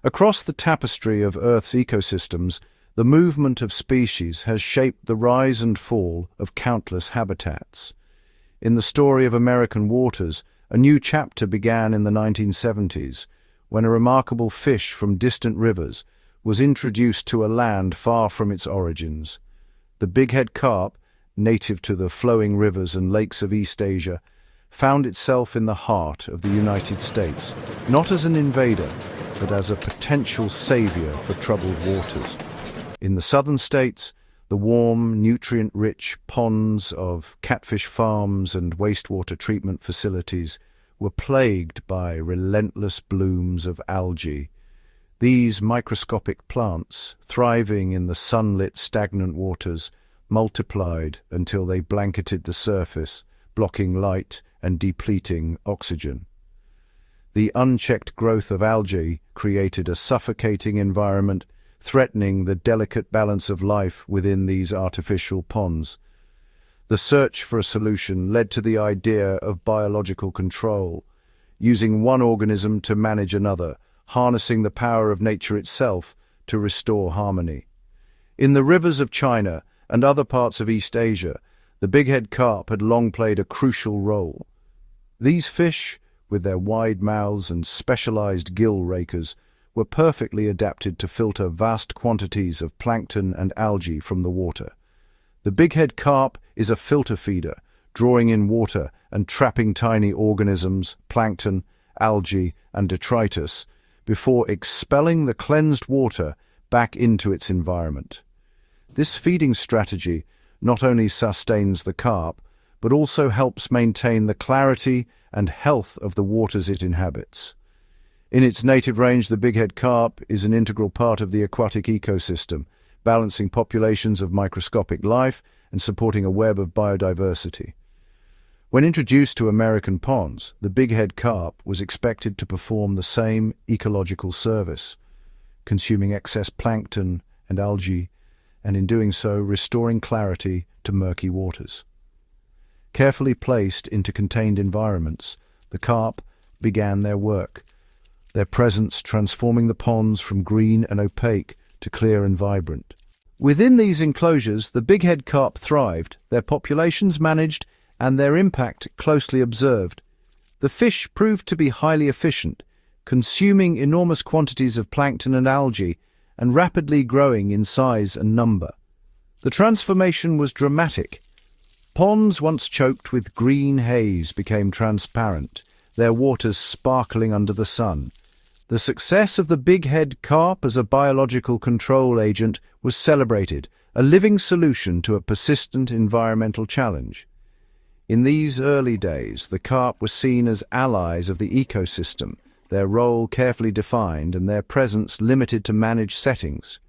Across the tapestry of Earth's ecosystems, the movement of species has shaped the rise and fall of countless habitats. In the story of American waters, a new chapter began in the 1970s, when a remarkable fish from distant rivers was introduced to a land far from its origins. The bighead carp, native to the flowing rivers and lakes of East Asia, found itself in the heart of the United States, not as an invader, but as a potential savior for troubled waters. In the southern states, the warm, nutrient-rich ponds of catfish farms and wastewater treatment facilities were plagued by relentless blooms of algae. These microscopic plants, thriving in the sunlit, stagnant waters, multiplied until they blanketed the surface, blocking light and depleting oxygen. The unchecked growth of algae created a suffocating environment, threatening the delicate balance of life within these artificial ponds. The search for a solution led to the idea of biological control, using one organism to manage another, harnessing the power of nature itself to restore harmony. In the rivers of China and other parts of East Asia, the bighead carp had long played a crucial role. These fish, with their wide mouths and specialized gill rakers, were perfectly adapted to filter vast quantities of plankton and algae from the water. The bighead carp is a filter feeder, drawing in water and trapping tiny organisms, plankton, algae, and detritus, before expelling the cleansed water back into its environment. This feeding strategy not only sustains the carp, but also helps maintain the clarity and health of the waters it inhabits. In its native range, the bighead carp is an integral part of the aquatic ecosystem, balancing populations of microscopic life and supporting a web of biodiversity. When introduced to American ponds, the bighead carp was expected to perform the same ecological service, consuming excess plankton and algae, and in doing so restoring clarity to murky waters. Carefully placed into contained environments, the carp began their work, their presence transforming the ponds from green and opaque to clear and vibrant. Within these enclosures, the bighead carp thrived, their populations managed, and their impact closely observed. The fish proved to be highly efficient, consuming enormous quantities of plankton and algae, and rapidly growing in size and number. The transformation was dramatic. Ponds once choked with green haze became transparent, their waters sparkling under the sun. The success of the bighead carp as a biological control agent was celebrated, a living solution to a persistent environmental challenge. In these early days, the carp were seen as allies of the ecosystem, their role carefully defined and their presence limited to managed settings.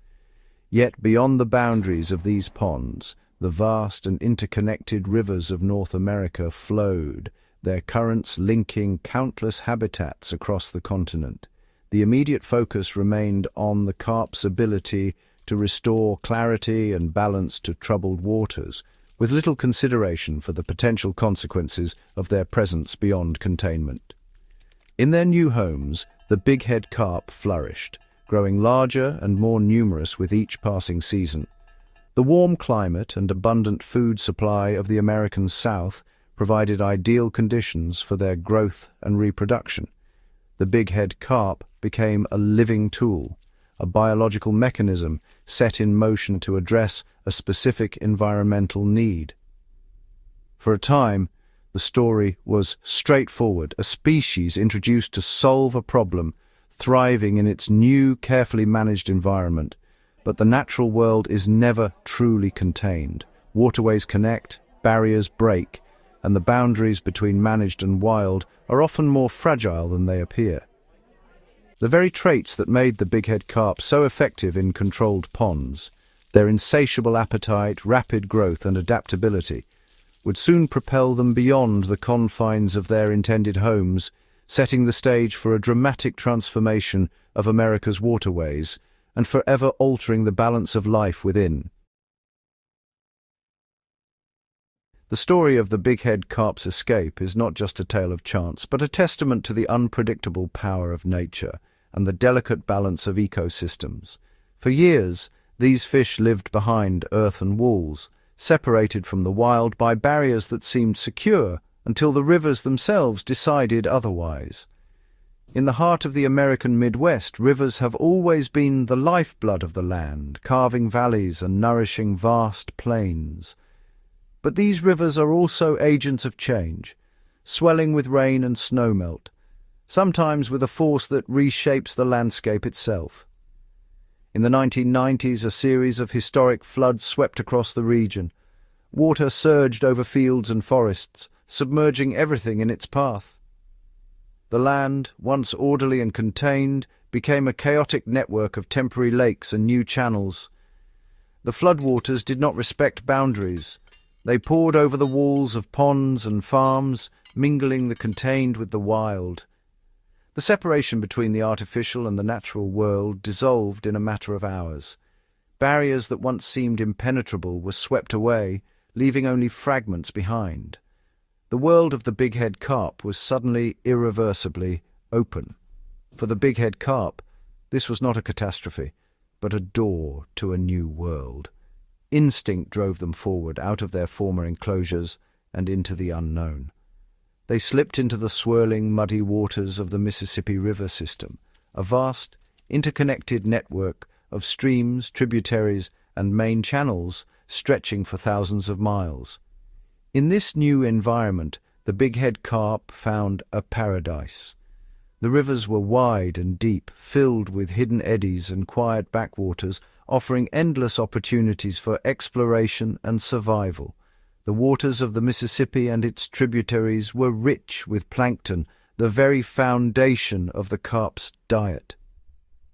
Yet beyond the boundaries of these ponds, the vast and interconnected rivers of North America flowed, their currents linking countless habitats across the continent. The immediate focus remained on the carp's ability to restore clarity and balance to troubled waters, with little consideration for the potential consequences of their presence beyond containment. In their new homes, the bighead carp flourished, growing larger and more numerous with each passing season. The warm climate and abundant food supply of the American South provided ideal conditions for their growth and reproduction. The bighead carp became a living tool, a biological mechanism set in motion to address a specific environmental need. For a time, the story was straightforward, a species introduced to solve a problem, thriving in its new, carefully managed environment. But the natural world is never truly contained. Waterways connect, barriers break, and the boundaries between managed and wild are often more fragile than they appear. The very traits that made the bighead carp so effective in controlled ponds, their insatiable appetite, rapid growth, and adaptability, would soon propel them beyond the confines of their intended homes, setting the stage for a dramatic transformation of America's waterways and forever altering the balance of life within. The story of the bighead carp's escape is not just a tale of chance, but a testament to the unpredictable power of nature and the delicate balance of ecosystems. For years, these fish lived behind earthen walls, separated from the wild by barriers that seemed secure until the rivers themselves decided otherwise. In the heart of the American Midwest, rivers have always been the lifeblood of the land, carving valleys and nourishing vast plains. But these rivers are also agents of change, swelling with rain and snowmelt, sometimes with a force that reshapes the landscape itself. In the 1990s, a series of historic floods swept across the region. Water surged over fields and forests, submerging everything in its path. The land, once orderly and contained, became a chaotic network of temporary lakes and new channels. The floodwaters did not respect boundaries. They poured over the walls of ponds and farms, mingling the contained with the wild. The separation between the artificial and the natural world dissolved in a matter of hours. Barriers that once seemed impenetrable were swept away, leaving only fragments behind. The world of the bighead carp was suddenly irreversibly open. For the bighead carp, this was not a catastrophe, but a door to a new world. Instinct drove them forward out of their former enclosures and into the unknown. They slipped into the swirling, muddy waters of the Mississippi River system, a vast, interconnected network of streams, tributaries, and main channels stretching for thousands of miles. In this new environment, the bighead carp found a paradise. The rivers were wide and deep, filled with hidden eddies and quiet backwaters, offering endless opportunities for exploration and survival. The waters of the Mississippi and its tributaries were rich with plankton, the very foundation of the carp's diet.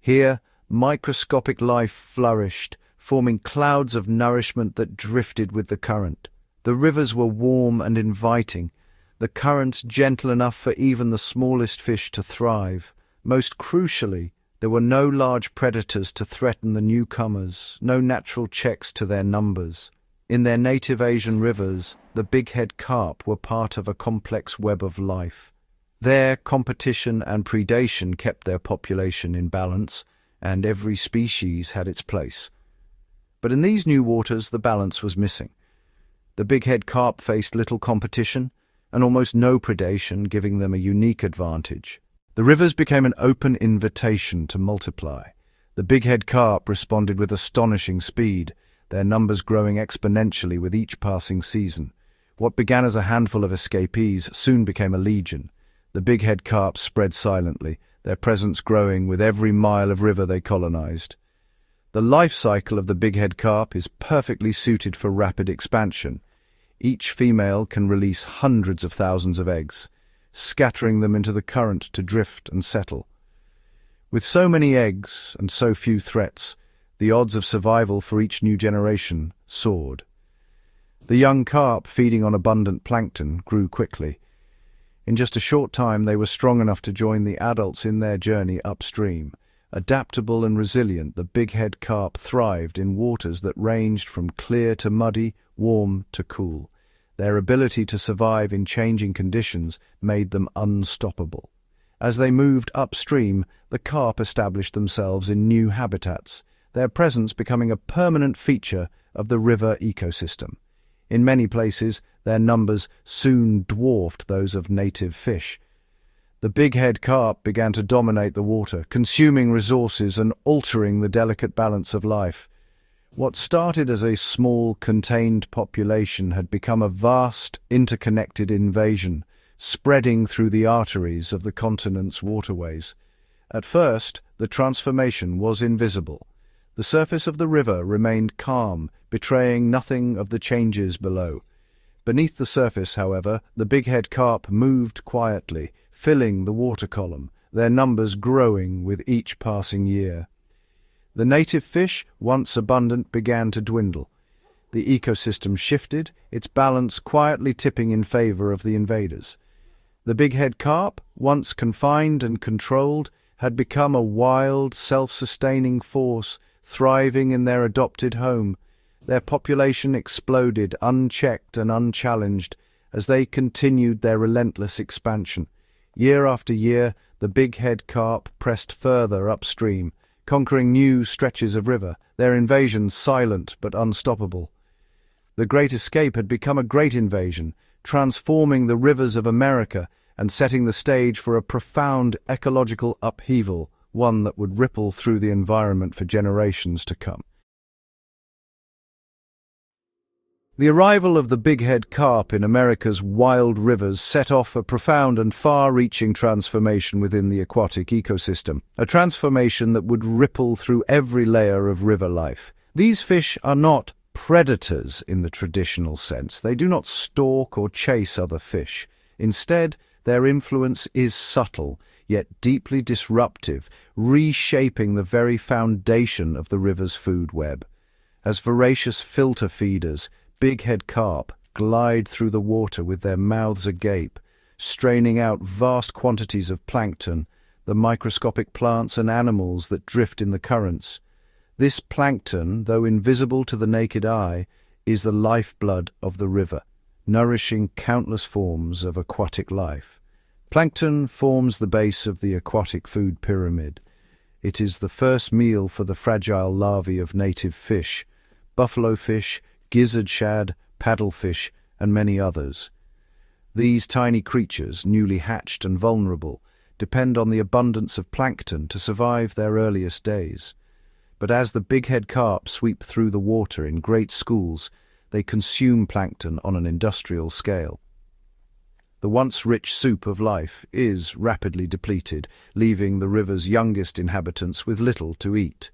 Here, microscopic life flourished, forming clouds of nourishment that drifted with the current. The rivers were warm and inviting, the currents gentle enough for even the smallest fish to thrive. Most crucially, there were no large predators to threaten the newcomers, no natural checks to their numbers. In their native Asian rivers, the bighead carp were part of a complex web of life. There, competition and predation kept their population in balance, and every species had its place. But in these new waters, the balance was missing. The bighead carp faced little competition and almost no predation, giving them a unique advantage. The rivers became an open invitation to multiply. The bighead carp responded with astonishing speed, their numbers growing exponentially with each passing season. What began as a handful of escapees soon became a legion. The bighead carp spread silently, their presence growing with every mile of river they colonized. The life cycle of the bighead carp is perfectly suited for rapid expansion. Each female can release hundreds of thousands of eggs, scattering them into the current to drift and settle. With so many eggs and so few threats, the odds of survival for each new generation soared. The young carp, feeding on abundant plankton, grew quickly. In just a short time, they were strong enough to join the adults in their journey upstream. Adaptable and resilient, the bighead carp thrived in waters that ranged from clear to muddy, warm to cool. Their ability to survive in changing conditions made them unstoppable. As they moved upstream, the carp established themselves in new habitats, their presence becoming a permanent feature of the river ecosystem. In many places, their numbers soon dwarfed those of native fish. The bighead carp began to dominate the water, consuming resources and altering the delicate balance of life. What started as a small, contained population had become a vast, interconnected invasion, spreading through the arteries of the continent's waterways. At first, the transformation was invisible. The surface of the river remained calm, betraying nothing of the changes below. Beneath the surface, however, the bighead carp moved quietly, filling the water column, their numbers growing with each passing year. The native fish, once abundant, began to dwindle. The ecosystem shifted, its balance quietly tipping in favor of the invaders. The bighead carp, once confined and controlled, had become a wild, self-sustaining force, thriving in their adopted home. Their population exploded, unchecked and unchallenged, as they continued their relentless expansion. Year after year, the bighead carp pressed further upstream, conquering new stretches of river, their invasions silent but unstoppable. The Great Escape had become a great invasion, transforming the rivers of America and setting the stage for a profound ecological upheaval, one that would ripple through the environment for generations to come. The arrival of the bighead carp in America's wild rivers set off a profound and far-reaching transformation within the aquatic ecosystem, a transformation that would ripple through every layer of river life. These fish are not predators in the traditional sense. They do not stalk or chase other fish. Instead, their influence is subtle, yet deeply disruptive, reshaping the very foundation of the river's food web. As voracious filter feeders, bighead carp glide through the water with their mouths agape, straining out vast quantities of plankton, the microscopic plants and animals that drift in the currents. This plankton, though invisible to the naked eye, is the lifeblood of the river, nourishing countless forms of aquatic life. Plankton forms the base of the aquatic food pyramid. It is the first meal for the fragile larvae of native fish, buffalo fish, gizzard shad, paddlefish, and many others. These tiny creatures, newly hatched and vulnerable, depend on the abundance of plankton to survive their earliest days. But as the bighead carp sweep through the water in great schools, they consume plankton on an industrial scale. The once rich soup of life is rapidly depleted, leaving the river's youngest inhabitants with little to eat.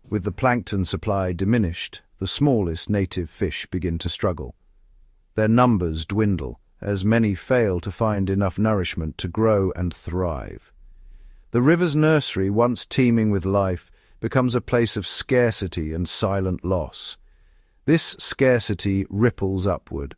With the plankton supply diminished, the smallest native fish begin to struggle. Their numbers dwindle, as many fail to find enough nourishment to grow and thrive. The river's nursery, once teeming with life, becomes a place of scarcity and silent loss. This scarcity ripples upward.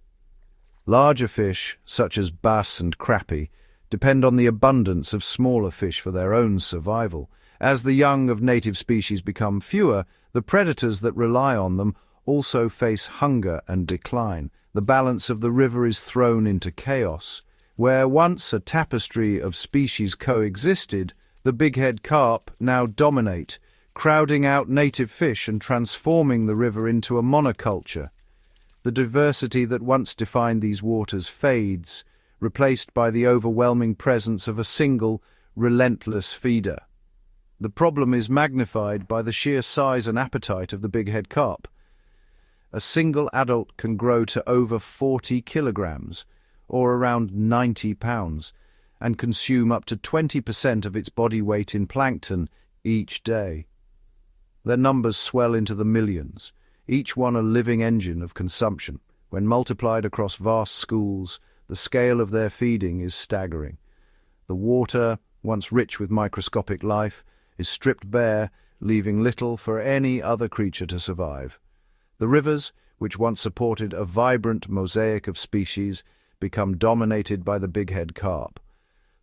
Larger fish, such as bass and crappie, depend on the abundance of smaller fish for their own survival. As the young of native species become fewer, the predators that rely on them also face hunger and decline. The balance of the river is thrown into chaos. Where once a tapestry of species coexisted, the bighead carp now dominate, crowding out native fish and transforming the river into a monoculture. The diversity that once defined these waters fades, replaced by the overwhelming presence of a single, relentless feeder. The problem is magnified by the sheer size and appetite of the bighead carp. A single adult can grow to over 40 kilograms, or around 90 pounds, and consume up to 20% of its body weight in plankton each day. Their numbers swell into the millions, each one a living engine of consumption. When multiplied across vast schools, the scale of their feeding is staggering. The water, once rich with microscopic life, is stripped bare, leaving little for any other creature to survive. The rivers, which once supported a vibrant mosaic of species, become dominated by the bighead carp.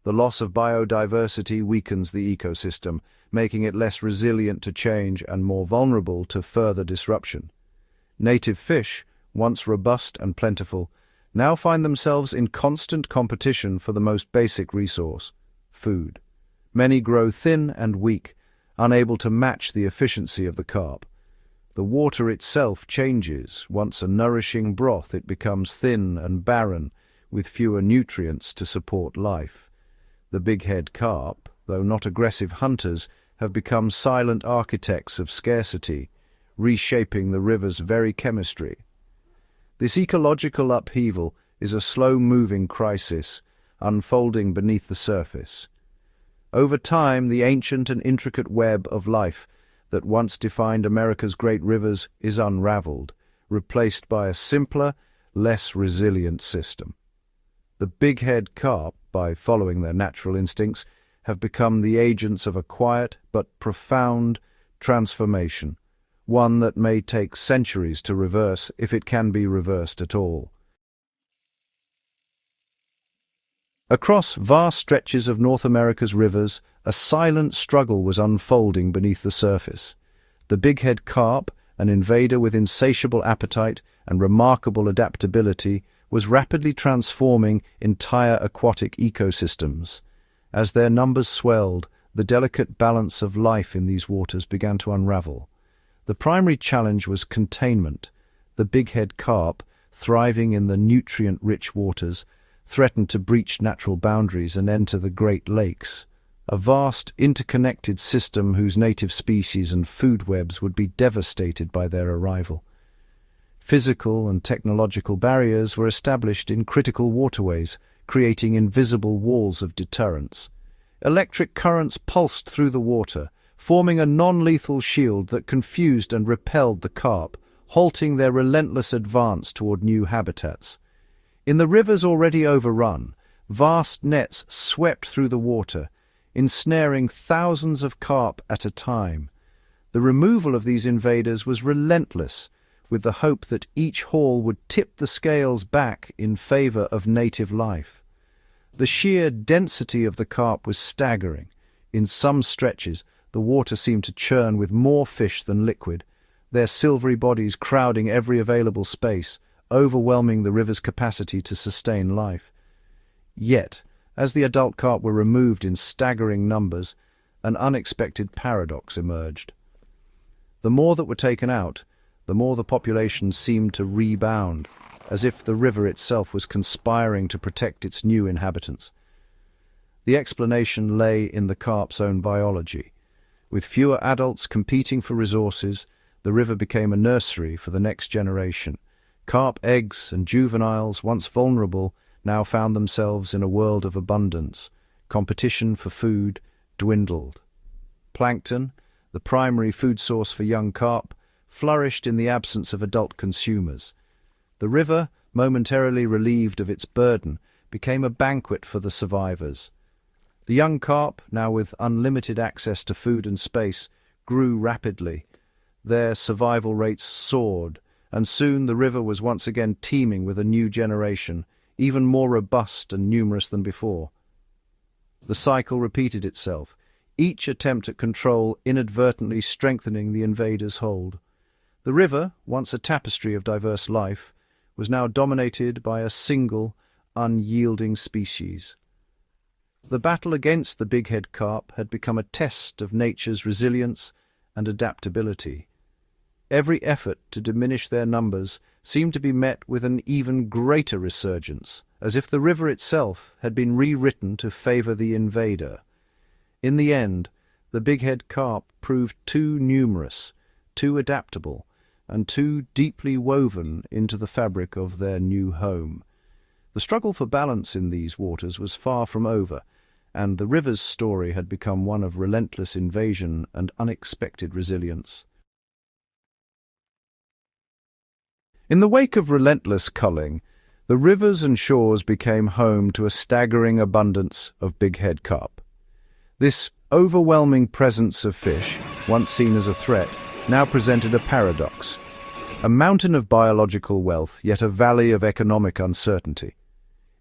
The loss of biodiversity weakens the ecosystem, making it less resilient to change and more vulnerable to further disruption. Native fish, once robust and plentiful, now find themselves in constant competition for the most basic resource, food. Many grow thin and weak, unable to match the efficiency of the carp. The water itself changes. Once a nourishing broth, it becomes thin and barren, with fewer nutrients to support life. The bighead carp, though not aggressive hunters, have become silent architects of scarcity, reshaping the river's very chemistry. This ecological upheaval is a slow-moving crisis, unfolding beneath the surface. Over time, the ancient and intricate web of life that once defined America's great rivers is unraveled, replaced by a simpler, less resilient system. The bighead carp, by following their natural instincts, have become the agents of a quiet but profound transformation, one that may take centuries to reverse if it can be reversed at all. Across vast stretches of North America's rivers, a silent struggle was unfolding beneath the surface. The bighead carp, an invader with insatiable appetite and remarkable adaptability, was rapidly transforming entire aquatic ecosystems. As their numbers swelled, the delicate balance of life in these waters began to unravel. The primary challenge was containment. The bighead carp, thriving in the nutrient-rich waters, threatened to breach natural boundaries and enter the Great Lakes, a vast, interconnected system whose native species and food webs would be devastated by their arrival. Physical and technological barriers were established in critical waterways, creating invisible walls of deterrence. Electric currents pulsed through the water, forming a non-lethal shield that confused and repelled the carp, halting their relentless advance toward new habitats. In the rivers already overrun, vast nets swept through the water, ensnaring thousands of carp at a time. The removal of these invaders was relentless, with the hope that each haul would tip the scales back in favor of native life. The sheer density of the carp was staggering. In some stretches, the water seemed to churn with more fish than liquid, their silvery bodies crowding every available space, overwhelming the river's capacity to sustain life. Yet, as the adult carp were removed in staggering numbers, an unexpected paradox emerged. The more that were taken out, the more the population seemed to rebound, as if the river itself was conspiring to protect its new inhabitants. The explanation lay in the carp's own biology. With fewer adults competing for resources, the river became a nursery for the next generation. Carp eggs and juveniles, once vulnerable, now found themselves in a world of abundance. Competition for food dwindled. Plankton, the primary food source for young carp, flourished in the absence of adult consumers. The river, momentarily relieved of its burden, became a banquet for the survivors. The young carp, now with unlimited access to food and space, grew rapidly. Their survival rates soared, and soon the river was once again teeming with a new generation, even more robust and numerous than before. The cycle repeated itself, each attempt at control inadvertently strengthening the invader's hold. The river, once a tapestry of diverse life, was now dominated by a single, unyielding species. The battle against the bighead carp had become a test of nature's resilience and adaptability. Every effort to diminish their numbers seemed to be met with an even greater resurgence, as if the river itself had been rewritten to favor the invader. In the end, the bighead carp proved too numerous, too adaptable, and too deeply woven into the fabric of their new home. The struggle for balance in these waters was far from over, and the river's story had become one of relentless invasion and unexpected resilience. In the wake of relentless culling, the rivers and shores became home to a staggering abundance of bighead carp. This overwhelming presence of fish, once seen as a threat, now presented a paradox. A mountain of biological wealth, yet a valley of economic uncertainty.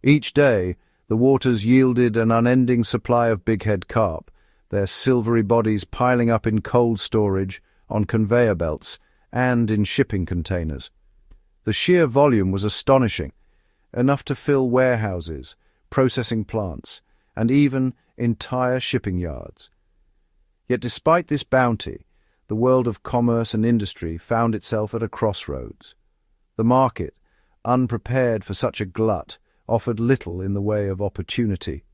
Each day, the waters yielded an unending supply of bighead carp, their silvery bodies piling up in cold storage, on conveyor belts, and in shipping containers. The sheer volume was astonishing, enough to fill warehouses, processing plants, and even entire shipping yards. Yet despite this bounty, the world of commerce and industry found itself at a crossroads. The market, unprepared for such a glut, offered little in the way of opportunity.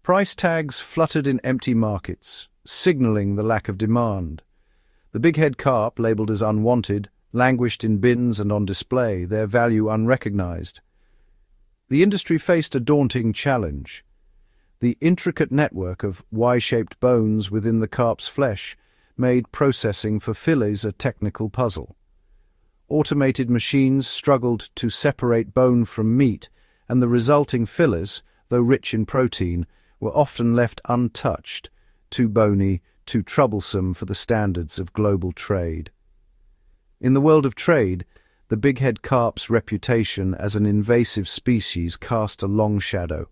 Price tags fluttered in empty markets, signaling the lack of demand. The bighead carp, labelled as unwanted, languished in bins and on display, their value unrecognized. The industry faced a daunting challenge. The intricate network of Y-shaped bones within the carp's flesh made processing for fillets a technical puzzle. Automated machines struggled to separate bone from meat, and the resulting fillets, though rich in protein, were often left untouched, too bony, too troublesome for the standards of global trade. In the world of trade, the bighead carp's reputation as an invasive species cast a long shadow.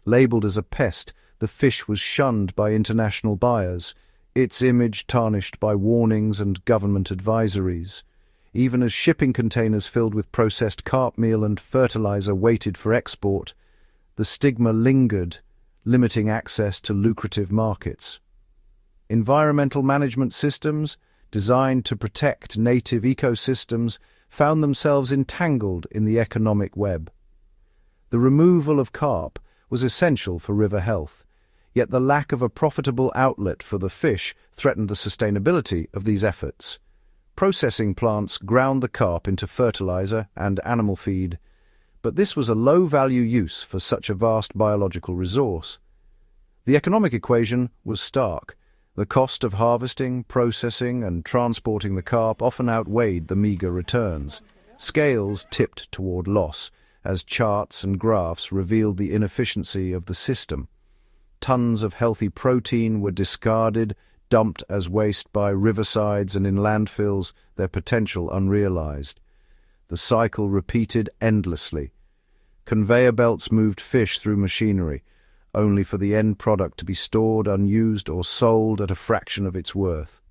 Labelled as a pest, the fish was shunned by international buyers, its image tarnished by warnings and government advisories. even as shipping containers filled with processed carp meal and fertilizer waited for export. The stigma lingered, limiting access to lucrative markets. Environmental management systems, designed to protect native ecosystems, found themselves entangled in the economic web. The removal of carp was essential for river health, yet the lack of a profitable outlet for the fish threatened the sustainability of these efforts. Processing plants ground the carp into fertilizer and animal feed, but this was a low-value use for such a vast biological resource. The economic equation was stark. The cost of harvesting, processing, and transporting the carp often outweighed the meager returns. Scales tipped toward loss, as charts and graphs revealed the inefficiency of the system. Tons of healthy protein were discarded, dumped as waste by riversides and in landfills, their potential unrealized. The cycle repeated endlessly. Conveyor belts moved fish through machinery, only for the end product to be stored unused or sold at a fraction of its worth.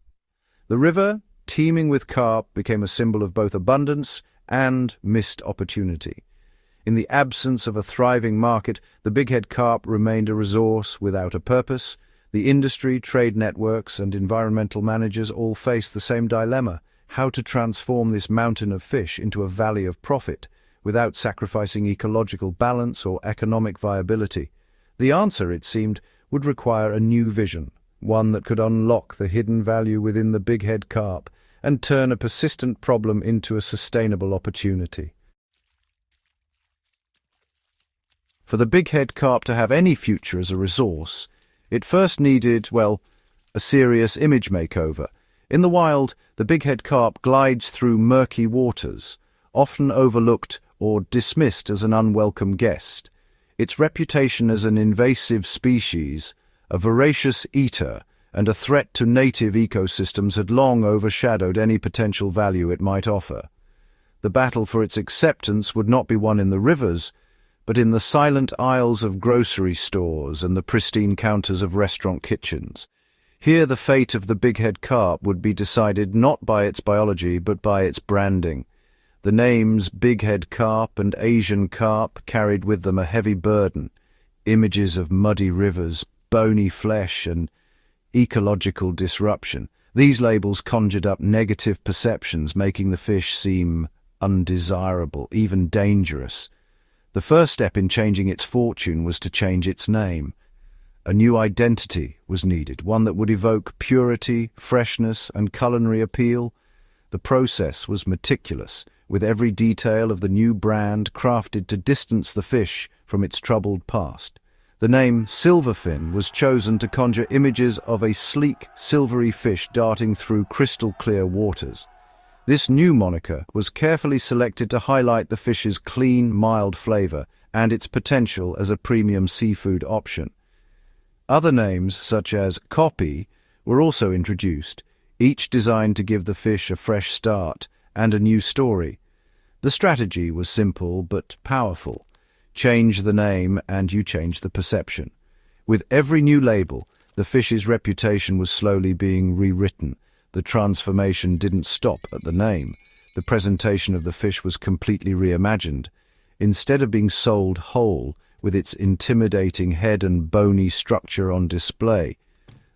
The river, teeming with carp, became a symbol of both abundance and missed opportunity. In the absence of a thriving market, the bighead carp remained a resource without a purpose. The industry, trade networks, and environmental managers all faced the same dilemma: how to transform this mountain of fish into a valley of profit without sacrificing ecological balance or economic viability. The answer, it seemed, would require a new vision, one that could unlock the hidden value within the bighead carp and turn a persistent problem into a sustainable opportunity. For the bighead carp to have any future as a resource, it first needed, well, a serious image makeover. In the wild, the bighead carp glides through murky waters, often overlooked or dismissed as an unwelcome guest. Its reputation as an invasive species, a voracious eater, and a threat to native ecosystems had long overshadowed any potential value it might offer. The battle for its acceptance would not be won in the rivers, but in the silent aisles of grocery stores and the pristine counters of restaurant kitchens. Here the fate of the bighead carp would be decided not by its biology but by its branding. The names bighead carp and Asian carp carried with them a heavy burden: images of muddy rivers, bony flesh, and ecological disruption. These labels conjured up negative perceptions, making the fish seem undesirable, even dangerous. The first step in changing its fortune was to change its name. A new identity was needed, one that would evoke purity, freshness, and culinary appeal. The process was meticulous, with every detail of the new brand crafted to distance the fish from its troubled past. The name Silverfin was chosen to conjure images of a sleek, silvery fish darting through crystal-clear waters. This new moniker was carefully selected to highlight the fish's clean, mild flavor and its potential as a premium seafood option. Other names, such as Koppie, were also introduced, each designed to give the fish a fresh start and a new story. The strategy was simple but powerful. Change the name and you change the perception. With every new label, the fish's reputation was slowly being rewritten. The transformation didn't stop at the name. The presentation of the fish was completely reimagined. Instead of being sold whole, with its intimidating head and bony structure on display,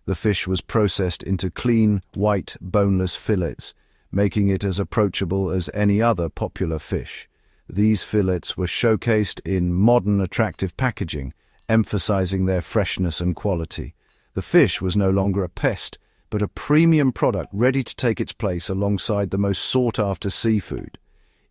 the fish was processed into clean, white, boneless fillets, making it as approachable as any other popular fish. These fillets were showcased in modern, attractive packaging, emphasizing their freshness and quality. The fish was no longer a pest, but a premium product ready to take its place alongside the most sought-after seafood.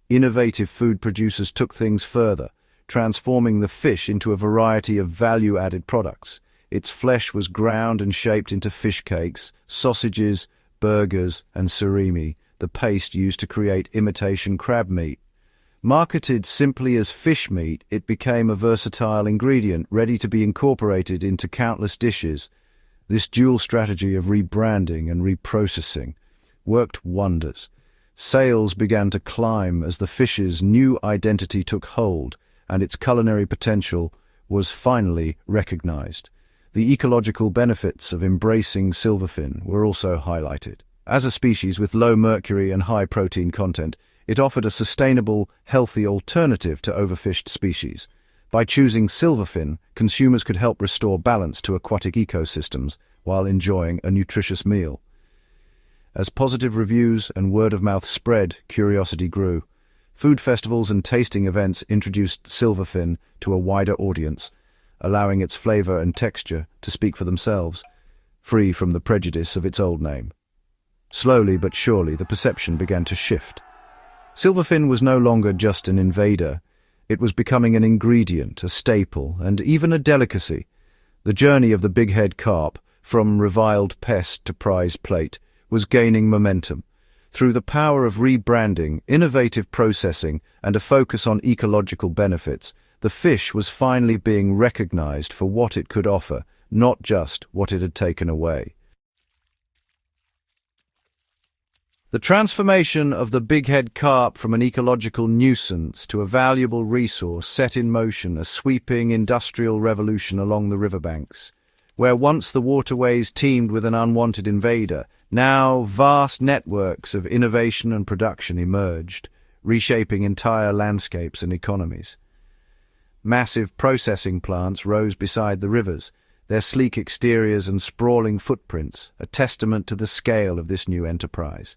Innovative food producers took things further, transforming the fish into a variety of value-added products. Its flesh was ground and shaped into fish cakes, sausages, burgers, and surimi, the paste used to create imitation crab meat. Marketed simply as fish meat, it became a versatile ingredient ready to be incorporated into countless dishes. This dual strategy of rebranding and reprocessing worked wonders. Sales began to climb as the fish's new identity took hold, and its culinary potential was finally recognized. The ecological benefits of embracing silverfin were also highlighted. As a species with low mercury and high protein content, it offered a sustainable, healthy alternative to overfished species. By choosing silverfin, consumers could help restore balance to aquatic ecosystems while enjoying a nutritious meal. As positive reviews and word-of-mouth spread, curiosity grew. Food festivals and tasting events introduced silverfin to a wider audience, allowing its flavor and texture to speak for themselves, free from the prejudice of its old name. Slowly but surely, the perception began to shift. Silverfin was no longer just an invader. It was becoming an ingredient, a staple, and even a delicacy. The journey of the bighead carp, from reviled pest to prize plate, was gaining momentum. Through the power of rebranding, innovative processing, and a focus on ecological benefits, the fish was finally being recognized for what it could offer, not just what it had taken away. The transformation of the bighead carp from an ecological nuisance to a valuable resource set in motion a sweeping industrial revolution along the riverbanks. Where once the waterways teemed with an unwanted invader, now vast networks of innovation and production emerged, reshaping entire landscapes and economies. Massive processing plants rose beside the rivers, their sleek exteriors and sprawling footprints a testament to the scale of this new enterprise.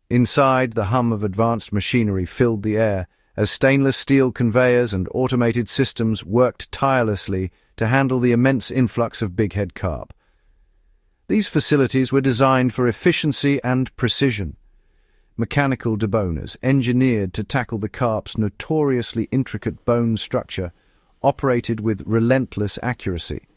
Inside, the hum of advanced machinery filled the air as stainless steel conveyors and automated systems worked tirelessly to handle the immense influx of bighead carp. These facilities were designed for efficiency and precision. Mechanical deboners, engineered to tackle the carp's notoriously intricate bone structure, operated with relentless accuracy.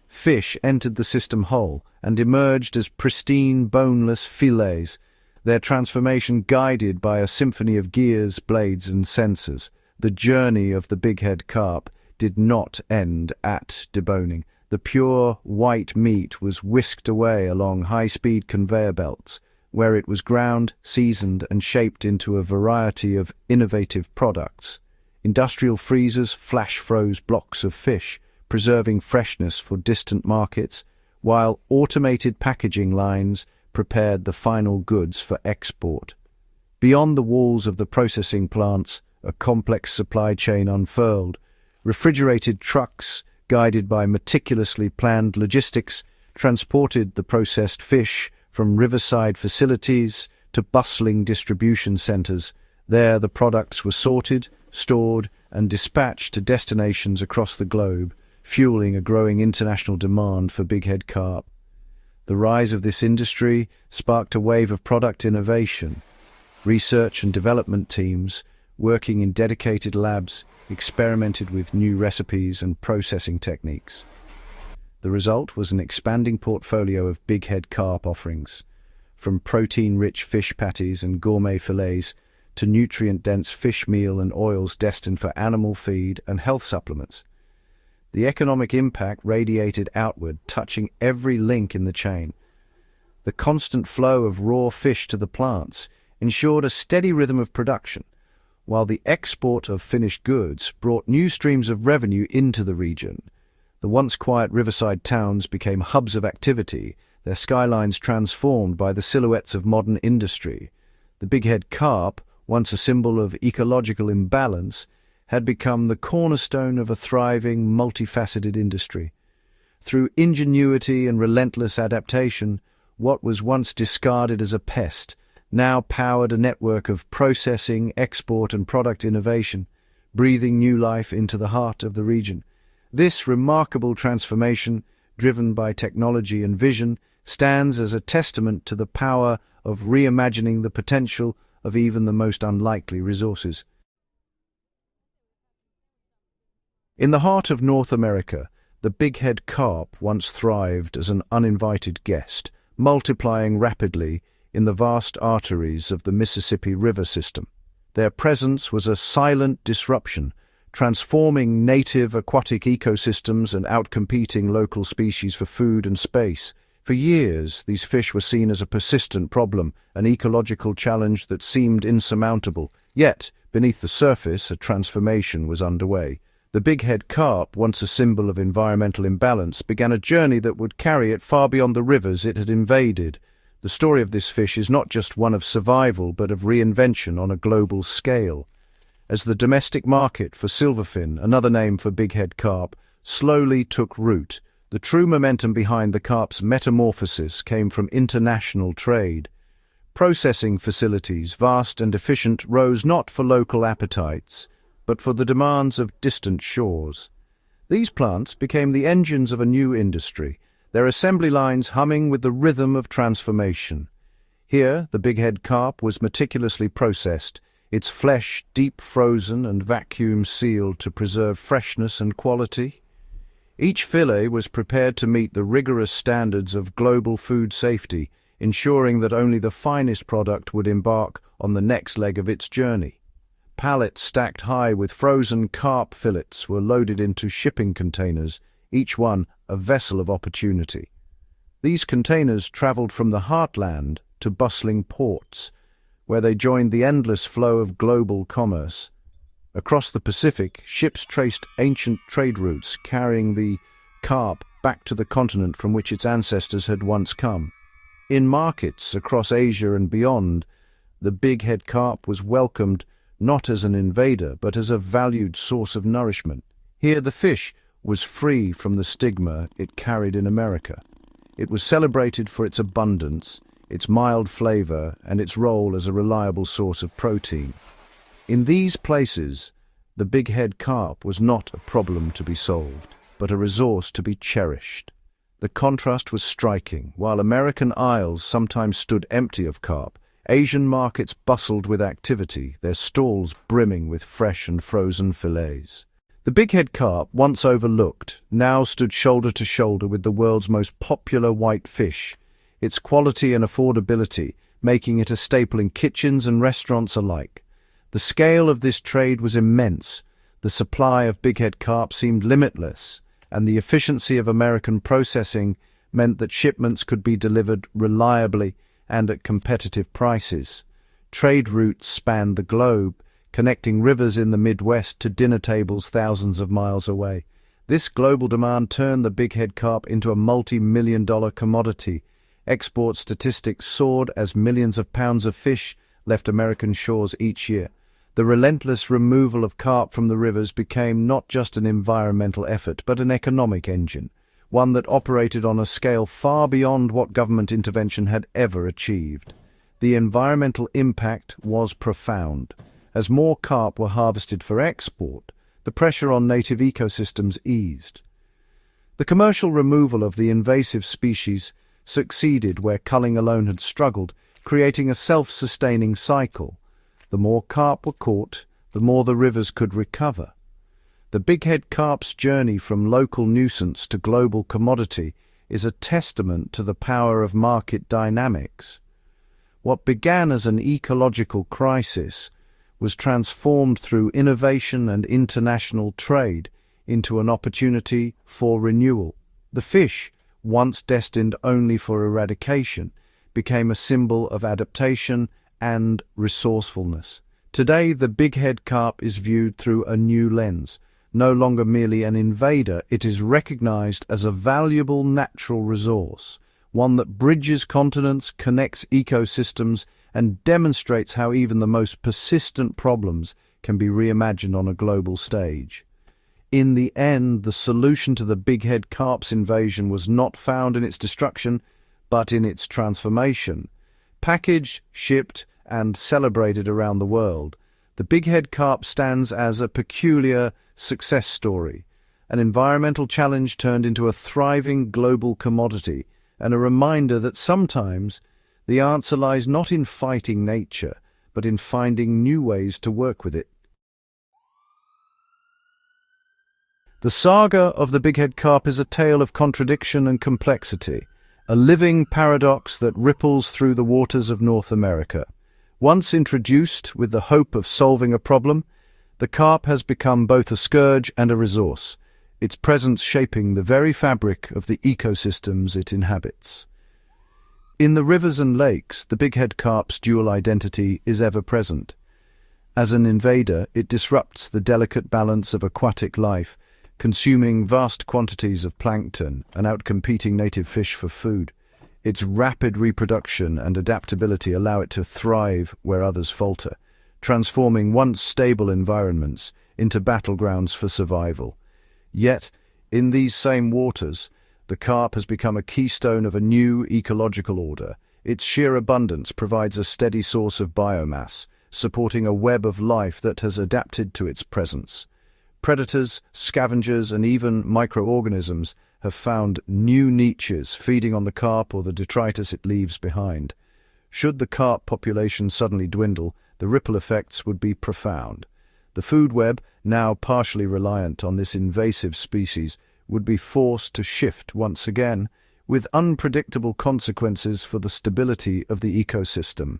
Fish entered the system whole and emerged as pristine, boneless fillets, their transformation guided by a symphony of gears, blades, and sensors. The journey of the bighead carp did not end at deboning. The pure, white meat was whisked away along high-speed conveyor belts, where it was ground, seasoned, and shaped into a variety of innovative products. Industrial freezers flash-froze blocks of fish, preserving freshness for distant markets, while automated packaging lines prepared the final goods for export. Beyond the walls of the processing plants, a complex supply chain unfurled. Refrigerated trucks, guided by meticulously planned logistics, transported the processed fish from riverside facilities to bustling distribution centers. There, the products were sorted, stored, and dispatched to destinations across the globe, fueling a growing international demand for bighead carp. The rise of this industry sparked a wave of product innovation. Research and development teams, working in dedicated labs, experimented with new recipes and processing techniques. The result was an expanding portfolio of bighead carp offerings, from protein-rich fish patties and gourmet fillets to nutrient-dense fish meal and oils destined for animal feed and health supplements. The economic impact radiated outward, touching every link in the chain. The constant flow of raw fish to the plants ensured a steady rhythm of production, while the export of finished goods brought new streams of revenue into the region. The once quiet riverside towns became hubs of activity, their skylines transformed by the silhouettes of modern industry. The bighead carp, once a symbol of ecological imbalance, had become the cornerstone of a thriving, multifaceted industry. Through ingenuity and relentless adaptation, what was once discarded as a pest now powered a network of processing, export, and product innovation, breathing new life into the heart of the region. This remarkable transformation, driven by technology and vision, stands as a testament to the power of reimagining the potential of even the most unlikely resources. In the heart of North America, the bighead carp once thrived as an uninvited guest, multiplying rapidly in the vast arteries of the Mississippi River system. Their presence was a silent disruption, transforming native aquatic ecosystems and outcompeting local species for food and space. For years, these fish were seen as a persistent problem, an ecological challenge that seemed insurmountable. Yet, beneath the surface, a transformation was underway. The bighead carp, once a symbol of environmental imbalance, began a journey that would carry it far beyond the rivers it had invaded. The story of this fish is not just one of survival, but of reinvention on a global scale. As the domestic market for silverfin, another name for bighead carp, slowly took root, the true momentum behind the carp's metamorphosis came from international trade. Processing facilities, vast and efficient, rose not for local appetites, but for the demands of distant shores. These plants became the engines of a new industry, their assembly lines humming with the rhythm of transformation. Here, the bighead carp was meticulously processed, its flesh deep frozen and vacuum sealed to preserve freshness and quality. Each fillet was prepared to meet the rigorous standards of global food safety, ensuring that only the finest product would embark on the next leg of its journey. Pallets stacked high with frozen carp fillets were loaded into shipping containers, each one a vessel of opportunity. These containers traveled from the heartland to bustling ports, where they joined the endless flow of global commerce. Across the Pacific, ships traced ancient trade routes carrying the carp back to the continent from which its ancestors had once come. In markets across Asia and beyond, the bighead carp was welcomed not as an invader, but as a valued source of nourishment. Here the fish was free from the stigma it carried in America. It was celebrated for its abundance, its mild flavor, and its role as a reliable source of protein. In these places, the bighead carp was not a problem to be solved, but a resource to be cherished. The contrast was striking. While American aisles sometimes stood empty of carp, Asian markets bustled with activity, their stalls brimming with fresh and frozen fillets. The bighead carp, once overlooked, now stood shoulder to shoulder with the world's most popular white fish, its quality and affordability making it a staple in kitchens and restaurants alike. The scale of this trade was immense. The supply of bighead carp seemed limitless, and the efficiency of American processing meant that shipments could be delivered reliably and at competitive prices. Trade routes spanned the globe, connecting rivers in the Midwest to dinner tables thousands of miles away. This global demand turned the bighead carp into a multi-million-dollar commodity. Export statistics soared as millions of pounds of fish left American shores each year. The relentless removal of carp from the rivers became not just an environmental effort, but an economic engine, one that operated on a scale far beyond what government intervention had ever achieved. The environmental impact was profound. As more carp were harvested for export, the pressure on native ecosystems eased. The commercial removal of the invasive species succeeded where culling alone had struggled, creating a self-sustaining cycle. The more carp were caught, the more the rivers could recover. The bighead carp's journey from local nuisance to global commodity is a testament to the power of market dynamics. What began as an ecological crisis was transformed through innovation and international trade into an opportunity for renewal. The fish, once destined only for eradication, became a symbol of adaptation and resourcefulness. Today, the bighead carp is viewed through a new lens. No longer merely an invader, it is recognized as a valuable natural resource, one that bridges continents, connects ecosystems, and demonstrates how even the most persistent problems can be reimagined on a global stage. In the end, the solution to the bighead carp's invasion was not found in its destruction, but in its transformation. Packaged, shipped, and celebrated around the world, the bighead carp stands as a peculiar success story, an environmental challenge turned into a thriving global commodity, and a reminder that sometimes the answer lies not in fighting nature, but in finding new ways to work with it. The saga of the bighead carp is a tale of contradiction and complexity, a living paradox that ripples through the waters of North America. Once introduced with the hope of solving a problem, the carp has become both a scourge and a resource, its presence shaping the very fabric of the ecosystems it inhabits. In the rivers and lakes, the bighead carp's dual identity is ever present. As an invader, it disrupts the delicate balance of aquatic life, consuming vast quantities of plankton and outcompeting native fish for food. Its rapid reproduction and adaptability allow it to thrive where others falter, transforming once stable environments into battlegrounds for survival. Yet, in these same waters, the carp has become a keystone of a new ecological order. Its sheer abundance provides a steady source of biomass, supporting a web of life that has adapted to its presence. Predators, scavengers, and even microorganisms have found new niches feeding on the carp or the detritus it leaves behind. Should the carp population suddenly dwindle, the ripple effects would be profound. The food web, now partially reliant on this invasive species, would be forced to shift once again, with unpredictable consequences for the stability of the ecosystem.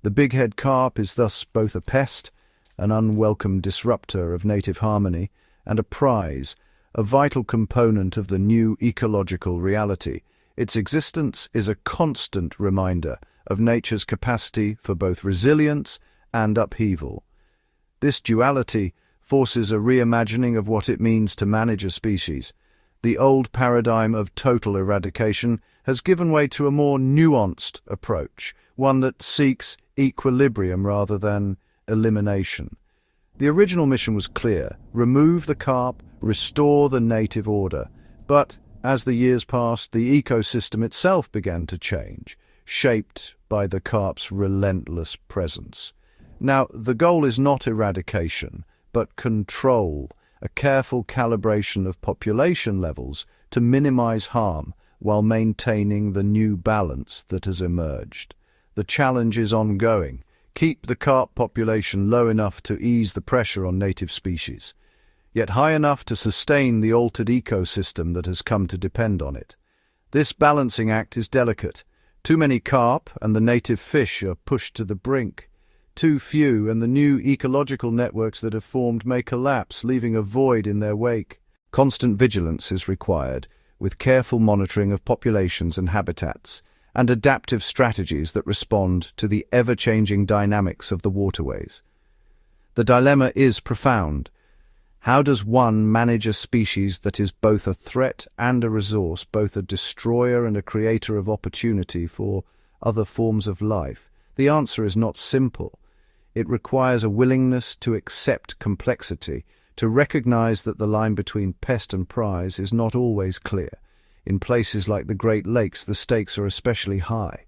The bighead carp is thus both a pest, an unwelcome disruptor of native harmony, and a prize, a vital component of the new ecological reality. Its existence is a constant reminder of nature's capacity for both resilience and upheaval. This duality forces a reimagining of what it means to manage a species. The old paradigm of total eradication has given way to a more nuanced approach, one that seeks equilibrium rather than elimination. The original mission was clear: remove the carp, restore the native order. But as the years passed, the ecosystem itself began to change, shaped by the carp's relentless presence. Now, the goal is not eradication, but control, a careful calibration of population levels to minimize harm while maintaining the new balance that has emerged. The challenge is ongoing. Keep the carp population low enough to ease the pressure on native species, yet high enough to sustain the altered ecosystem that has come to depend on it. This balancing act is delicate. Too many carp and the native fish are pushed to the brink. Too few and the new ecological networks that have formed may collapse, leaving a void in their wake. Constant vigilance is required, with careful monitoring of populations and habitats, and adaptive strategies that respond to the ever-changing dynamics of the waterways. The dilemma is profound. How does one manage a species that is both a threat and a resource, both a destroyer and a creator of opportunity for other forms of life? The answer is not simple. It requires a willingness to accept complexity, to recognize that the line between pest and prize is not always clear. In places like the Great Lakes, the stakes are especially high.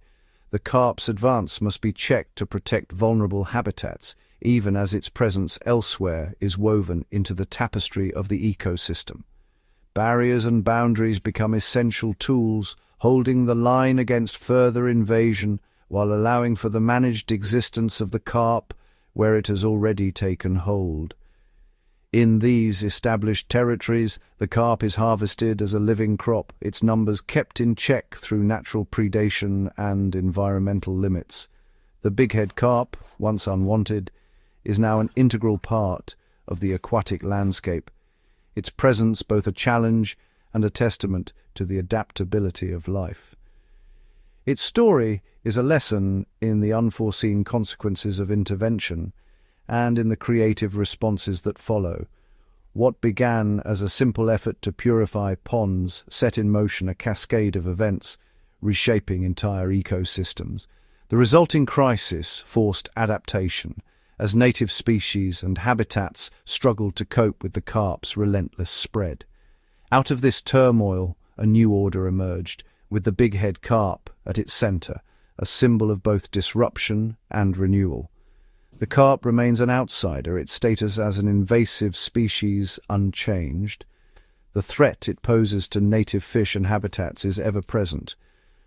The carp's advance must be checked to protect vulnerable habitats, even as its presence elsewhere is woven into the tapestry of the ecosystem. Barriers and boundaries become essential tools, holding the line against further invasion while allowing for the managed existence of the carp where it has already taken hold. In these established territories, the carp is harvested as a living crop, its numbers kept in check through natural predation and environmental limits. The bighead carp, once unwanted, is now an integral part of the aquatic landscape, its presence both a challenge and a testament to the adaptability of life. Its story is a lesson in the unforeseen consequences of intervention and in the creative responses that follow. What began as a simple effort to purify ponds set in motion a cascade of events, reshaping entire ecosystems. The resulting crisis forced adaptation, as native species and habitats struggled to cope with the carp's relentless spread. Out of this turmoil, a new order emerged, with the bighead carp at its center, a symbol of both disruption and renewal. The carp remains an outsider, its status as an invasive species unchanged. The threat it poses to native fish and habitats is ever present,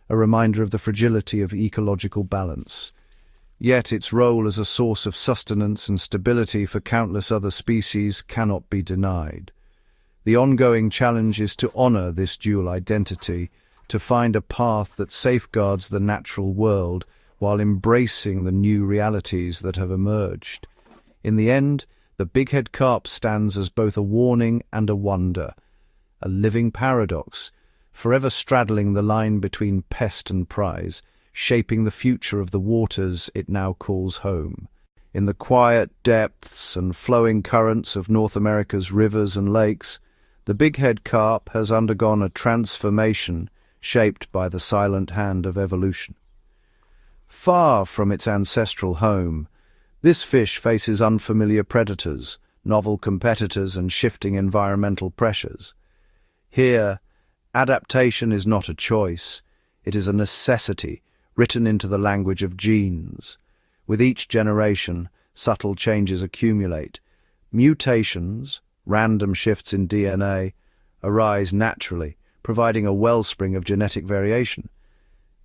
a reminder of the fragility of ecological balance. Yet its role as a source of sustenance and stability for countless other species cannot be denied. The ongoing challenge is to honor this dual identity, to find a path that safeguards the natural world while embracing the new realities that have emerged. In the end, the bighead carp stands as both a warning and a wonder, a living paradox, forever straddling the line between pest and prize, shaping the future of the waters it now calls home. In the quiet depths and flowing currents of North America's rivers and lakes, the bighead carp has undergone a transformation shaped by the silent hand of evolution. Far from its ancestral home, this fish faces unfamiliar predators, novel competitors, and shifting environmental pressures. Here, adaptation is not a choice, it is a necessity written into the language of genes. With each generation, subtle changes accumulate. Mutations, random shifts in DNA, arise naturally, providing a wellspring of genetic variation.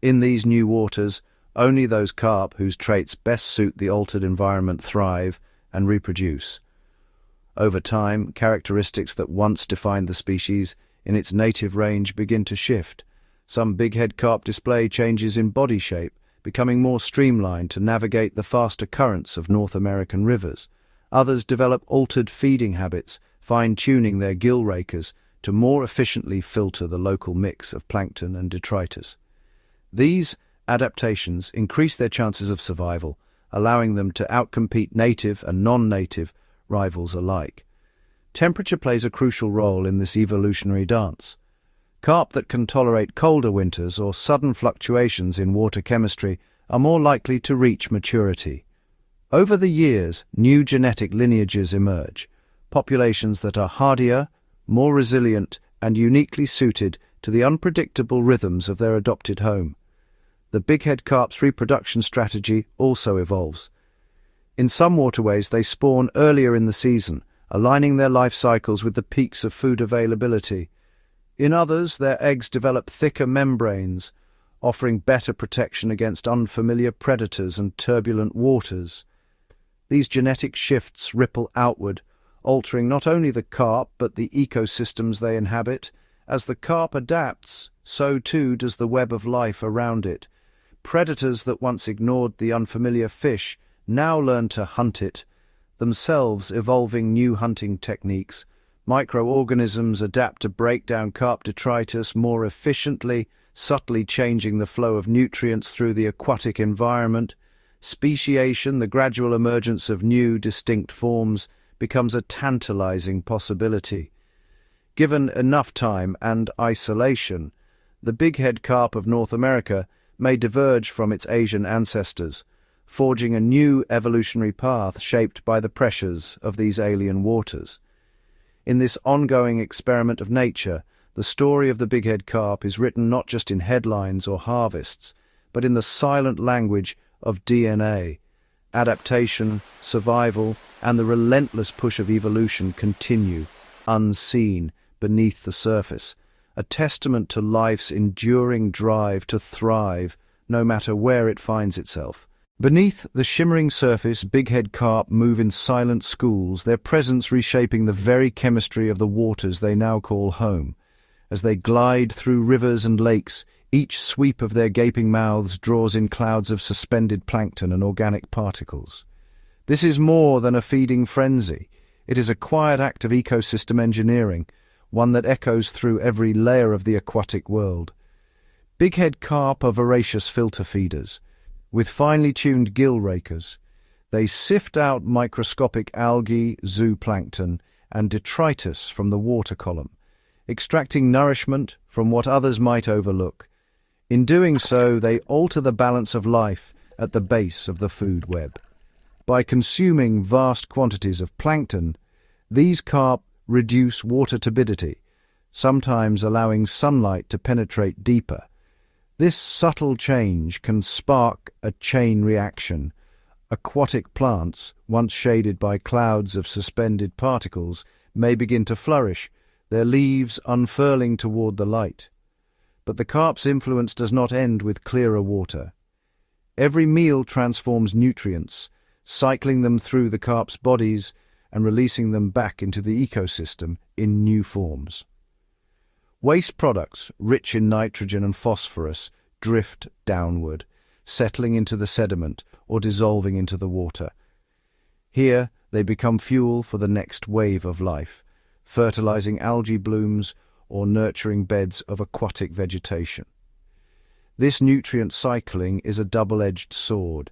In these new waters, only those carp whose traits best suit the altered environment thrive and reproduce. Over time, characteristics that once defined the species in its native range begin to shift. Some bighead carp display changes in body shape, becoming more streamlined to navigate the faster currents of North American rivers. Others develop altered feeding habits, fine-tuning their gill rakers to more efficiently filter the local mix of plankton and detritus. These adaptations increase their chances of survival, allowing them to outcompete native and non-native rivals alike. Temperature plays a crucial role in this evolutionary dance. Carp that can tolerate colder winters or sudden fluctuations in water chemistry are more likely to reach maturity. Over the years, new genetic lineages emerge, populations that are hardier, more resilient, and uniquely suited to the unpredictable rhythms of their adopted home. The bighead carp's reproduction strategy also evolves. In some waterways, they spawn earlier in the season, aligning their life cycles with the peaks of food availability. In others, their eggs develop thicker membranes, offering better protection against unfamiliar predators and turbulent waters. These genetic shifts ripple outward, altering not only the carp but the ecosystems they inhabit. As the carp adapts, so too does the web of life around it. Predators that once ignored the unfamiliar fish now learn to hunt it, themselves evolving new hunting techniques. Microorganisms adapt to break down carp detritus more efficiently, subtly changing the flow of nutrients through the aquatic environment. Speciation, the gradual emergence of new, distinct forms, becomes a tantalizing possibility. Given enough time and isolation, the bighead carp of North America may diverge from its Asian ancestors, forging a new evolutionary path shaped by the pressures of these alien waters. In this ongoing experiment of nature, the story of the bighead carp is written not just in headlines or harvests, but in the silent language of DNA. Adaptation, survival, and the relentless push of evolution continue, unseen, beneath the surface, a testament to life's enduring drive to thrive, no matter where it finds itself. Beneath the shimmering surface, bighead carp move in silent schools, their presence reshaping the very chemistry of the waters they now call home. As they glide through rivers and lakes, each sweep of their gaping mouths draws in clouds of suspended plankton and organic particles. This is more than a feeding frenzy. It is a quiet act of ecosystem engineering, one that echoes through every layer of the aquatic world. Bighead carp are voracious filter feeders. With finely tuned gill rakers, they sift out microscopic algae, zooplankton, and detritus from the water column, extracting nourishment from what others might overlook. In doing so, they alter the balance of life at the base of the food web. By consuming vast quantities of plankton, these carp reduce water turbidity, sometimes allowing sunlight to penetrate deeper. This subtle change can spark a chain reaction. Aquatic plants, once shaded by clouds of suspended particles, may begin to flourish, their leaves unfurling toward the light. But the carp's influence does not end with clearer water. Every meal transforms nutrients, cycling them through the carp's bodies and releasing them back into the ecosystem in new forms. Waste products, rich in nitrogen and phosphorus, drift downward, settling into the sediment or dissolving into the water. Here, they become fuel for the next wave of life, fertilizing algae blooms or nurturing beds of aquatic vegetation. This nutrient cycling is a double-edged sword.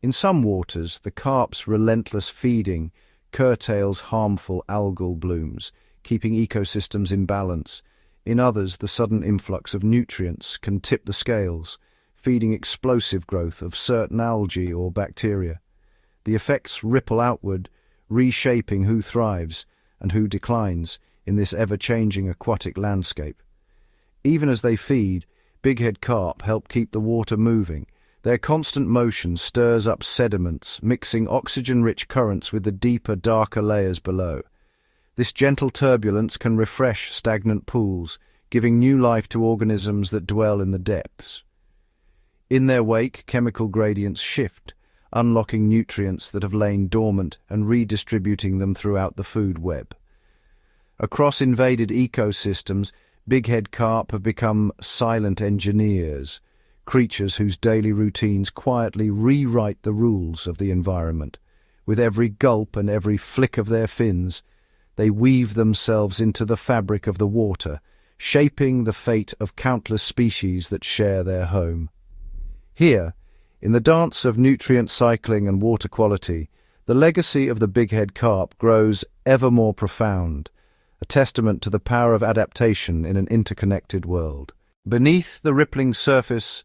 In some waters, the carp's relentless feeding curtails harmful algal blooms, keeping ecosystems in balance. In others, the sudden influx of nutrients can tip the scales, feeding explosive growth of certain algae or bacteria. The effects ripple outward, reshaping who thrives and who declines in this ever-changing aquatic landscape. Even as they feed, bighead carp help keep the water moving. Their constant motion stirs up sediments, mixing oxygen-rich currents with the deeper, darker layers below. This gentle turbulence can refresh stagnant pools, giving new life to organisms that dwell in the depths. In their wake, chemical gradients shift, unlocking nutrients that have lain dormant and redistributing them throughout the food web. Across invaded ecosystems, bighead carp have become silent engineers, creatures whose daily routines quietly rewrite the rules of the environment. With every gulp and every flick of their fins, they weave themselves into the fabric of the water, shaping the fate of countless species that share their home. Here, in the dance of nutrient cycling and water quality, the legacy of the bighead carp grows ever more profound, a testament to the power of adaptation in an interconnected world. Beneath the rippling surface,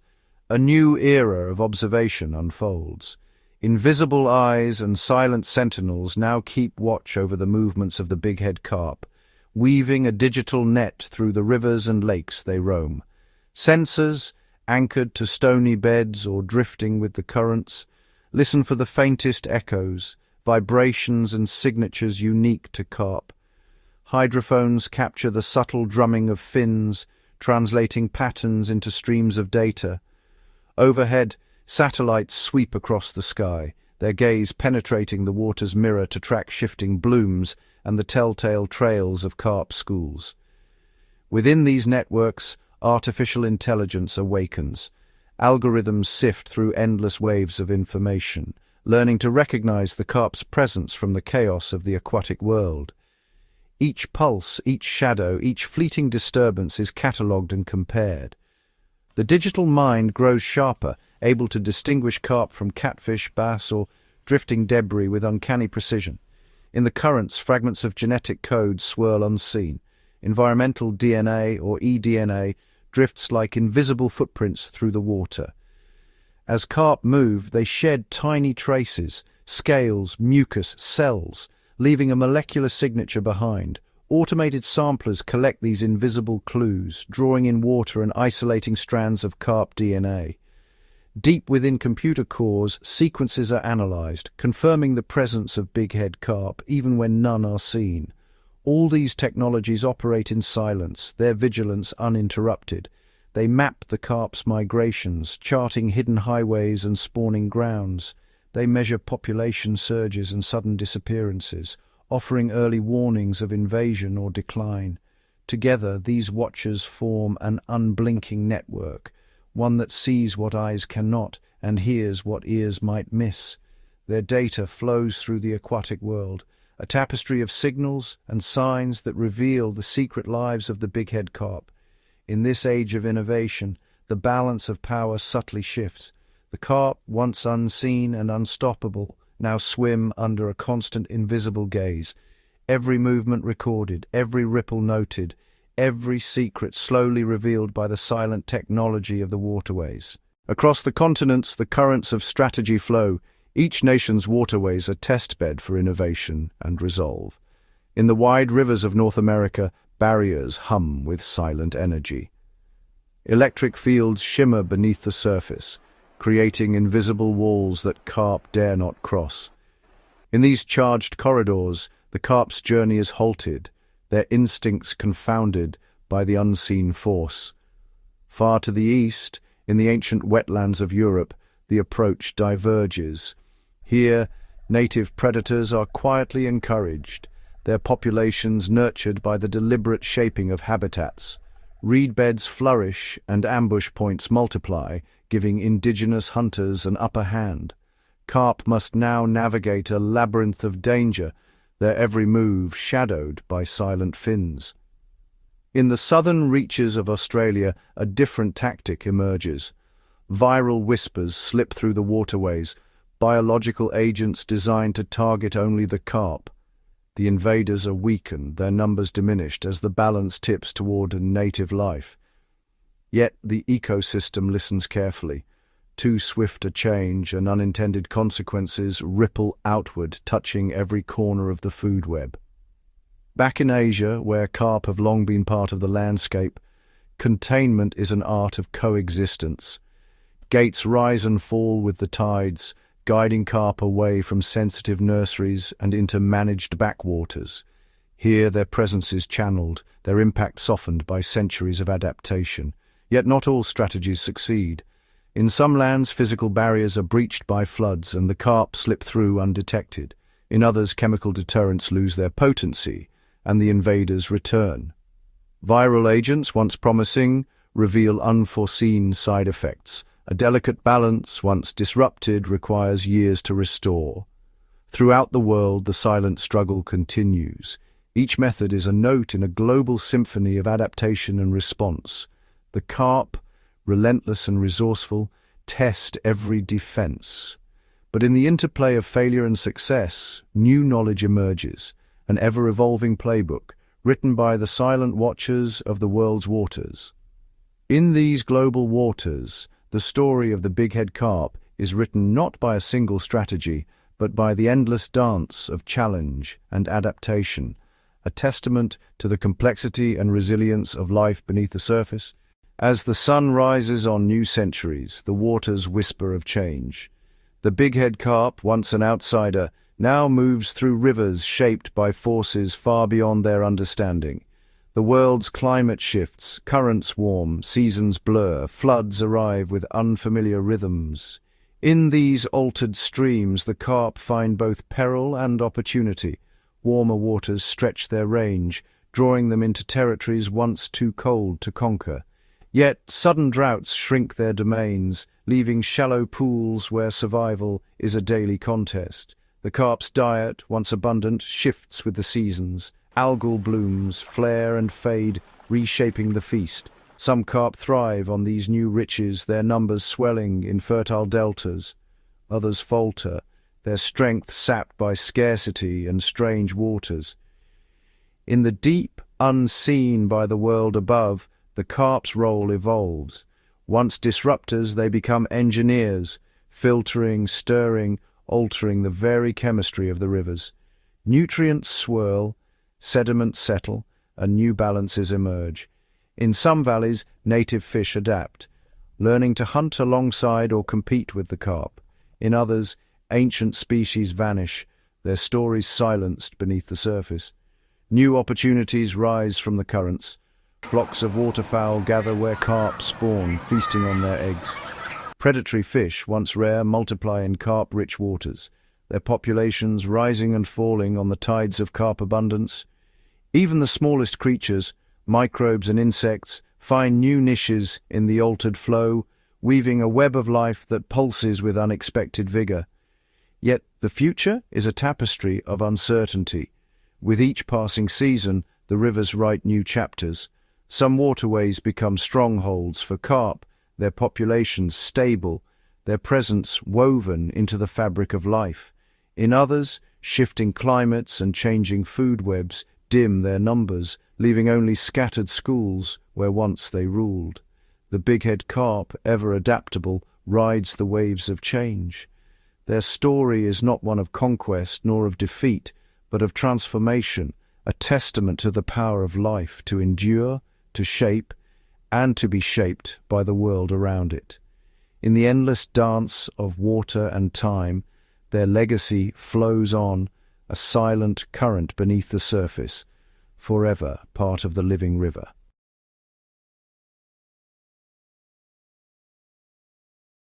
a new era of observation unfolds. Invisible eyes and silent sentinels now keep watch over the movements of the bighead carp, weaving a digital net through the rivers and lakes they roam. Sensors, anchored to stony beds or drifting with the currents, listen for the faintest echoes, vibrations and signatures unique to carp. Hydrophones capture the subtle drumming of fins, translating patterns into streams of data. Overhead, satellites sweep across the sky, their gaze penetrating the water's mirror to track shifting blooms and the telltale trails of carp schools. Within these networks, artificial intelligence awakens. Algorithms sift through endless waves of information, learning to recognize the carp's presence from the chaos of the aquatic world. Each pulse, each shadow, each fleeting disturbance is catalogued and compared. The digital mind grows sharper, able to distinguish carp from catfish, bass, or drifting debris with uncanny precision. In the currents, fragments of genetic code swirl unseen. Environmental DNA, or eDNA, drifts like invisible footprints through the water. As carp move, they shed tiny traces, scales, mucus, cells, leaving a molecular signature behind. Automated samplers collect these invisible clues, drawing in water and isolating strands of carp DNA. Deep within computer cores, sequences are analyzed, confirming the presence of bighead carp even when none are seen. All these technologies operate in silence, their vigilance uninterrupted. They map the carp's migrations, charting hidden highways and spawning grounds. They measure population surges and sudden disappearances, offering early warnings of invasion or decline. Together, these watchers form an unblinking network, one that sees what eyes cannot and hears what ears might miss. Their data flows through the aquatic world, a tapestry of signals and signs that reveal the secret lives of the bighead carp. In this age of innovation, the balance of power subtly shifts. The carp, once unseen and unstoppable, now swim under a constant invisible gaze. Every movement recorded, every ripple noted, every secret slowly revealed by the silent technology of the waterways. Across the continents, the currents of strategy flow. Each nation's waterways a testbed for innovation and resolve. In the wide rivers of North America, barriers hum with silent energy. Electric fields shimmer beneath the surface, creating invisible walls that carp dare not cross. In these charged corridors, the carp's journey is halted, their instincts confounded by the unseen force. Far to the east, in the ancient wetlands of Europe, the approach diverges. Here, native predators are quietly encouraged, their populations nurtured by the deliberate shaping of habitats. Reed beds flourish and ambush points multiply, giving indigenous hunters an upper hand. Carp must now navigate a labyrinth of danger, their every move shadowed by silent fins. In the southern reaches of Australia, a different tactic emerges. Viral whispers slip through the waterways, biological agents designed to target only the carp. The invaders are weakened, their numbers diminished as the balance tips toward a native life. Yet the ecosystem listens carefully. Too swift a change and unintended consequences ripple outward, touching every corner of the food web. Back in Asia, where carp have long been part of the landscape, containment is an art of coexistence. Gates rise and fall with the tides, guiding carp away from sensitive nurseries and into managed backwaters. Here their presence is channeled, their impact softened by centuries of adaptation. Yet not all strategies succeed. In some lands, physical barriers are breached by floods and the carp slip through undetected. In others, chemical deterrents lose their potency and the invaders return. Viral agents, once promising, reveal unforeseen side effects. A delicate balance, once disrupted, requires years to restore. Throughout the world, the silent struggle continues. Each method is a note in a global symphony of adaptation and response. The carp, relentless and resourceful, test every defense. But in the interplay of failure and success, new knowledge emerges, an ever-evolving playbook, written by the silent watchers of the world's waters. In these global waters, the story of the bighead carp is written not by a single strategy, but by the endless dance of challenge and adaptation, a testament to the complexity and resilience of life beneath the surface. As the sun rises on new centuries, the waters whisper of change. The bighead carp, once an outsider, now moves through rivers shaped by forces far beyond their understanding. The world's climate shifts, currents warm, seasons blur, floods arrive with unfamiliar rhythms. In these altered streams, the carp find both peril and opportunity. Warmer waters stretch their range, drawing them into territories once too cold to conquer. Yet sudden droughts shrink their domains, leaving shallow pools where survival is a daily contest. The carp's diet, once abundant, shifts with the seasons. Algal blooms flare and fade, reshaping the feast. Some carp thrive on these new riches, their numbers swelling in fertile deltas. Others falter, their strength sapped by scarcity and strange waters. In the deep, unseen by the world above, the carp's role evolves. Once disruptors, they become engineers, filtering, stirring, altering the very chemistry of the rivers. Nutrients swirl, sediments settle, and new balances emerge. In some valleys, native fish adapt, learning to hunt alongside or compete with the carp. In others, ancient species vanish, their stories silenced beneath the surface. New opportunities rise from the currents. Flocks of waterfowl gather where carp spawn, feasting on their eggs. Predatory fish, once rare, multiply in carp-rich waters, their populations rising and falling on the tides of carp abundance. Even the smallest creatures, microbes and insects, find new niches in the altered flow, weaving a web of life that pulses with unexpected vigor. Yet the future is a tapestry of uncertainty. With each passing season, the rivers write new chapters. Some waterways become strongholds for carp, their populations stable, their presence woven into the fabric of life. In others, shifting climates and changing food webs dim their numbers, leaving only scattered schools where once they ruled. The bighead carp, ever adaptable, rides the waves of change. Their story is not one of conquest nor of defeat, but of transformation, a testament to the power of life to endure, to shape, and to be shaped by the world around it. In the endless dance of water and time, their legacy flows on, a silent current beneath the surface, forever part of the living river.